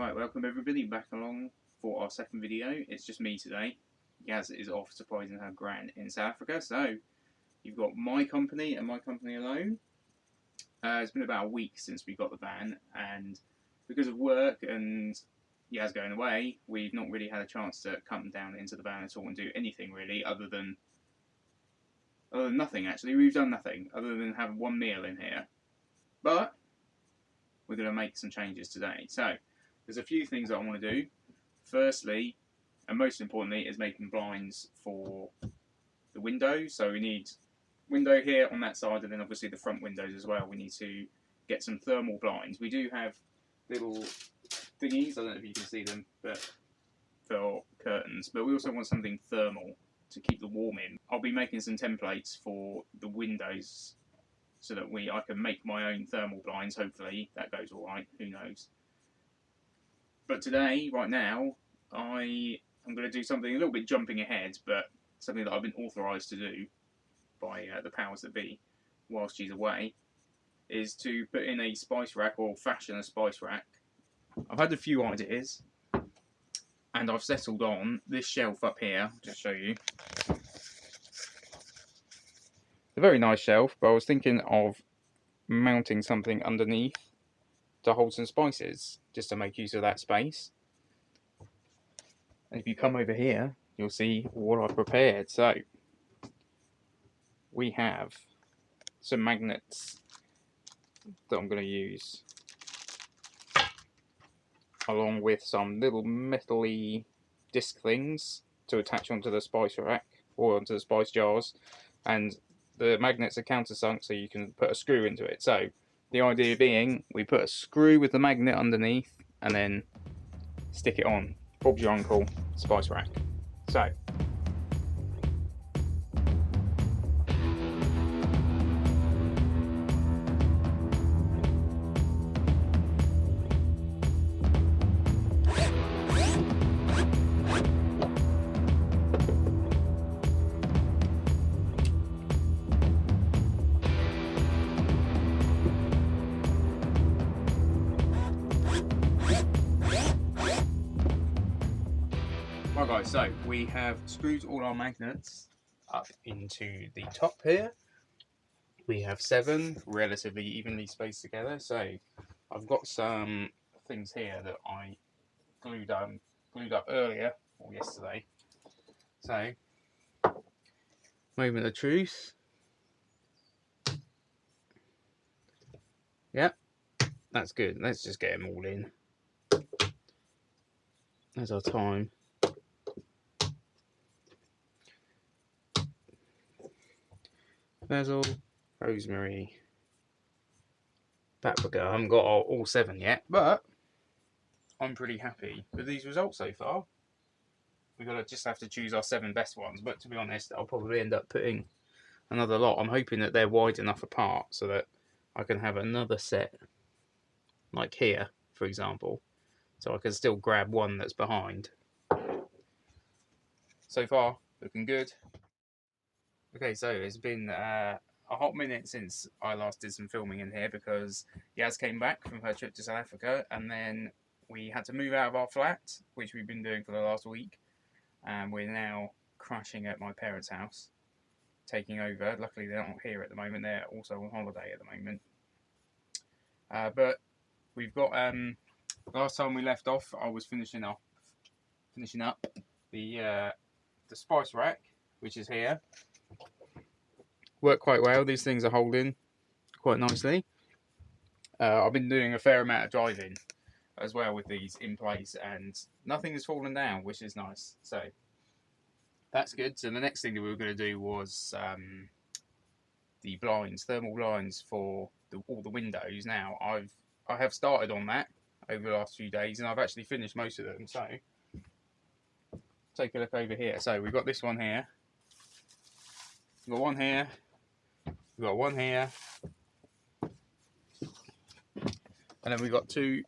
Right, welcome everybody back along for our second video. It's just me today. Yaz is off surprising her gran in South Africa, so you've got my company and my company alone. It's been about a week since we got the van, and because of work and Yaz going away, we've not really had a chance to come down into the van at all and do anything really, other than nothing actually. We've done nothing other than have one meal in here. But we're going to make some changes today. So there's a few things that I want to do. Firstly, and most importantly, is making blinds for the windows. So we need window here on that side, and then obviously the front windows as well. We need to get some thermal blinds. We do have little thingies, I don't know if you can see them, but for curtains. But we also want something thermal to keep the warm in. I'll be making some templates for the windows so that I can make my own thermal blinds. Hopefully that goes all right. Who knows? But today, right now, I am going to do something a little bit jumping ahead, but something that I've been authorised to do by the powers that be whilst she's away, is to put in a spice rack, or fashion a spice rack. I've had a few ideas, and I've settled on this shelf up here. I'll just show you. It's a very nice shelf, but I was thinking of mounting something underneath to hold some spices, just to make use of that space. And if you come over here, you'll see what I've prepared. So we have some magnets that I'm going to use, along with some little metal-y disc things to attach onto the spice rack or onto the spice jars, and the magnets are countersunk, so you can put a screw into it. So the idea being, we put a screw with the magnet underneath and then stick it on. Bob's your uncle spice rack. So right guys, so we have screwed all our magnets up into the top here. We have 7 relatively evenly spaced together. So I've got some things here that I glued up earlier or yesterday. So moment of truth. Yep, that's good. Let's just get them all in. There's our thyme. Basil, rosemary, paprika. I haven't got all 7 yet, but I'm pretty happy with these results so far. We're gonna just have to choose our 7 best ones, but to be honest, I'll probably end up putting another lot. I'm hoping that they're wide enough apart so that I can have another set, like here, for example, so I can still grab one that's behind. So far, looking good. Okay, so it's been a hot minute since I last did some filming in here, because Yaz came back from her trip to South Africa, and then we had to move out of our flat, which we've been doing for the last week, and we're now crashing at my parents' house, taking over. Luckily they're not here at the moment, they're also on holiday at the moment. But we've got, last time we left off, I was finishing up the spice rack, which is here. Worked quite well. These things are holding quite nicely. I've been doing a fair amount of driving as well with these in place, and nothing has fallen down, which is nice. So that's good. So the next thing that we were going to do was the blinds, thermal blinds for all the windows. Now I have started on that over the last few days, and I've actually finished most of them. So take a look over here. So we've got this one here. We've got one here. We've got one here, and then we've got 2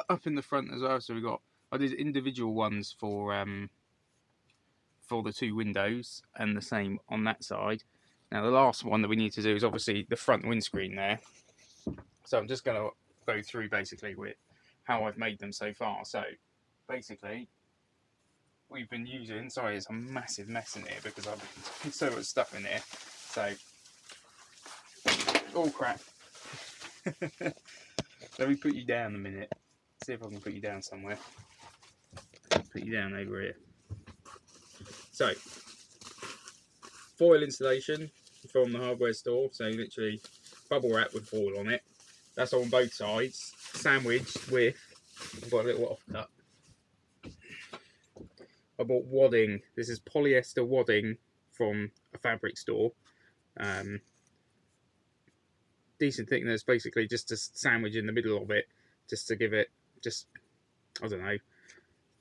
up in the front as well. So I did individual ones for the 2 windows, and the same on that side. Now the last one that we need to do is obviously the front windscreen there. So I'm just going to go through basically with how I've made them so far. So basically, we've been using, sorry, it's a massive mess in here because I've put so much stuff in here. So, oh crap. Let me put you down a minute. See if I can put you down somewhere. Put you down over here. So, foil insulation from the hardware store. So literally bubble wrap with foil on it. That's on both sides. Sandwiched with, I've got a little offcut. I bought wadding. This is polyester wadding from a fabric store. Decent thickness, basically just a sandwich in the middle of it, just to give it, just, I don't know,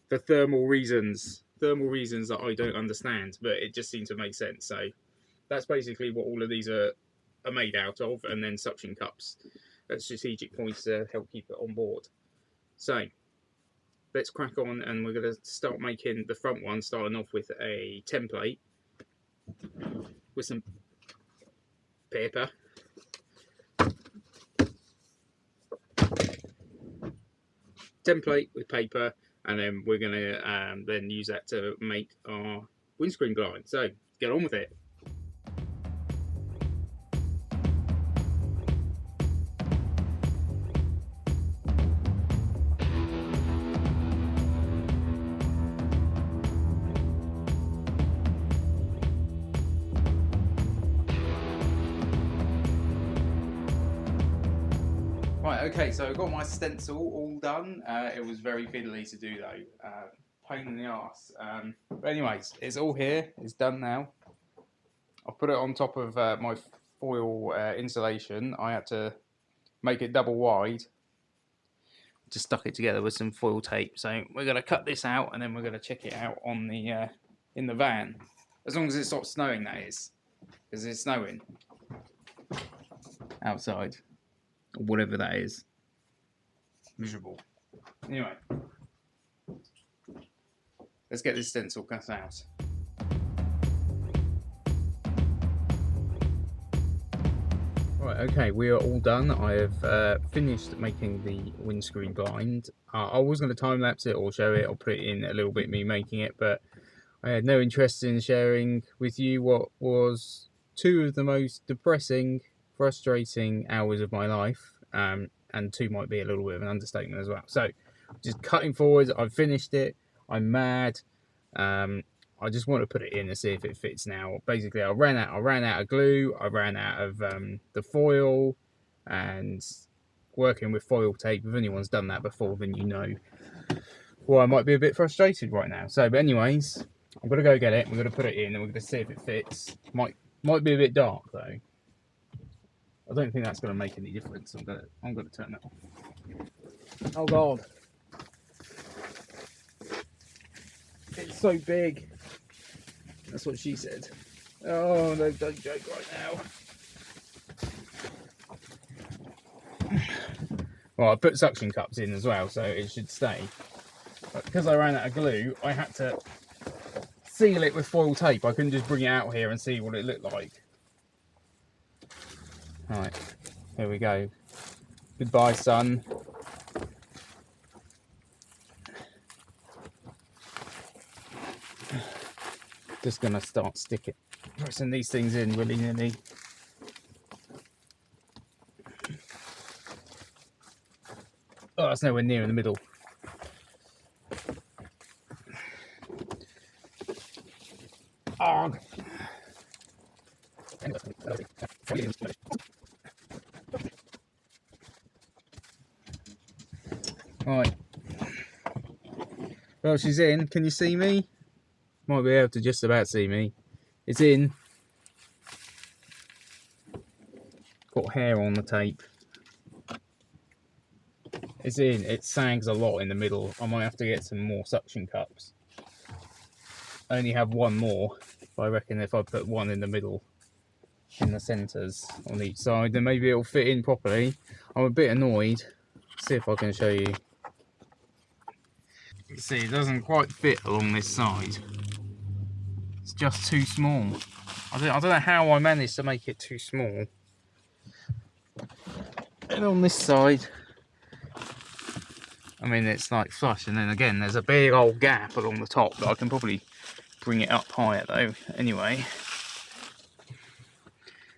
for thermal reasons that I don't understand, but it just seemed to make sense. So that's basically what all of these are made out of, and then suction cups at strategic points to help keep it on board. So let's crack on, and we're going to start making the front one, starting off with a template with some paper. Template with paper, and then we're going to then use that to make our windscreen blind. So get on with it. Right, okay, so I've got my stencil all done. It was very fiddly to do though, pain in the arse. But anyways, it's all here, it's done now. I've put it on top of my foil insulation. I had to make it double wide. Just stuck it together with some foil tape. So we're going to cut this out, and then we're going to check it out on the in the van. As long as it stops snowing, that is. Because it's snowing outside. Or whatever that is. Miserable. Anyway. Let's get this stencil cut out. Right, okay, we are all done. I have finished making the windscreen blind. I was going to time lapse it or show it or put it in a little bit me making it, but I had no interest in sharing with you what was two of the most depressing, frustrating hours of my life, and two might be a little bit of an understatement as well. So, just cutting forward, I've finished it, I'm mad, I just want to put it in and see if it fits now. Basically, I ran out of glue, I ran out of the foil, and working with foil tape, if anyone's done that before, then you know, well, I might be a bit frustrated right now. So, but anyways, I'm going to go get it, we're going to put it in, and we're going to see if it fits. Might be a bit dark, though. I don't think that's going to make any difference. I'm going to turn that off. Oh, God. It's so big. That's what she said. Oh, no, don't joke right now. Well, I put suction cups in as well, so it should stay. But because I ran out of glue, I had to seal it with foil tape. I couldn't just bring it out here and see what it looked like. Right, here we go. Goodbye, sun. Just gonna start pressing these things in willy-nilly. Oh, that's nowhere near in the middle. Oh. Right. Well, she's in. Can you see me? Might be able to just about see me. It's in. Got hair on the tape. It's in. It sags a lot in the middle. I might have to get some more suction cups. I only have one more. I reckon if I put one in the middle, in the centres on each side, then maybe it'll fit in properly. I'm a bit annoyed. See if I can show you. You see, it doesn't quite fit along this side. It's just too small. I don't know how I managed to make it too small. And on this side, I mean, it's like flush, and then again, there's a big old gap along the top that I can probably bring it up higher though. Anyway,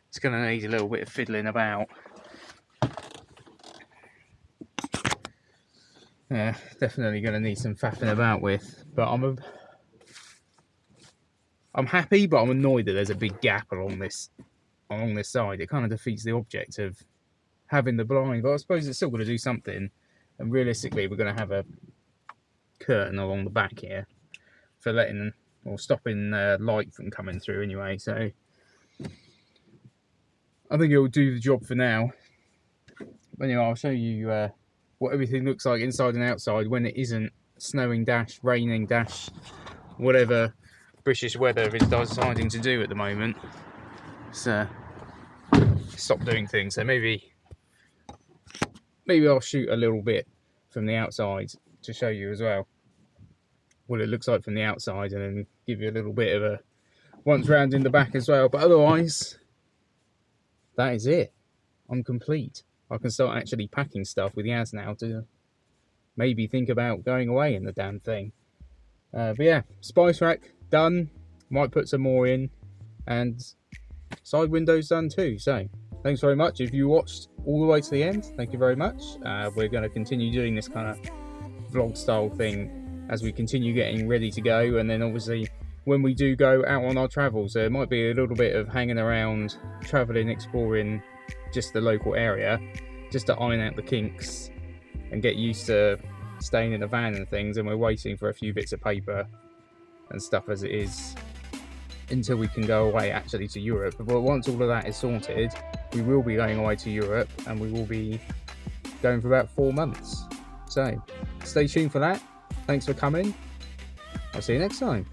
it's going to need a little bit of fiddling about. Yeah, definitely going to need some faffing about with, but I'm happy, but I'm annoyed that there's a big gap along this side. It kind of defeats the object of having the blind, but I suppose it's still going to do something. And realistically, we're going to have a curtain along the back here for letting or stopping light from coming through anyway. So I think it will do the job for now. But anyway, I'll show you what everything looks like inside and outside when it isn't snowing dash, raining dash, whatever British weather is deciding to do at the moment. So stop doing things. So maybe I'll shoot a little bit from the outside to show you as well what it looks like from the outside, and then give you a little bit of a once round in the back as well. But otherwise, that is it. I'm complete. I can start actually packing stuff with Yaz now to maybe think about going away in the damn thing. But yeah, spice rack done. Might put some more in, and side windows done too. So thanks very much. If you watched all the way to the end, thank you very much. We're going to continue doing this kind of vlog style thing as we continue getting ready to go, and then obviously when we do go out on our travels, there might be a little bit of hanging around, traveling, exploring just the local area, just to iron out the kinks and get used to staying in the van and things. And we're waiting for a few bits of paper and stuff as it is until we can go away actually to Europe. But once all of that is sorted, we will be going away to Europe, and we will be going for about 4 months. So stay tuned for that. Thanks for coming. I'll see you next time.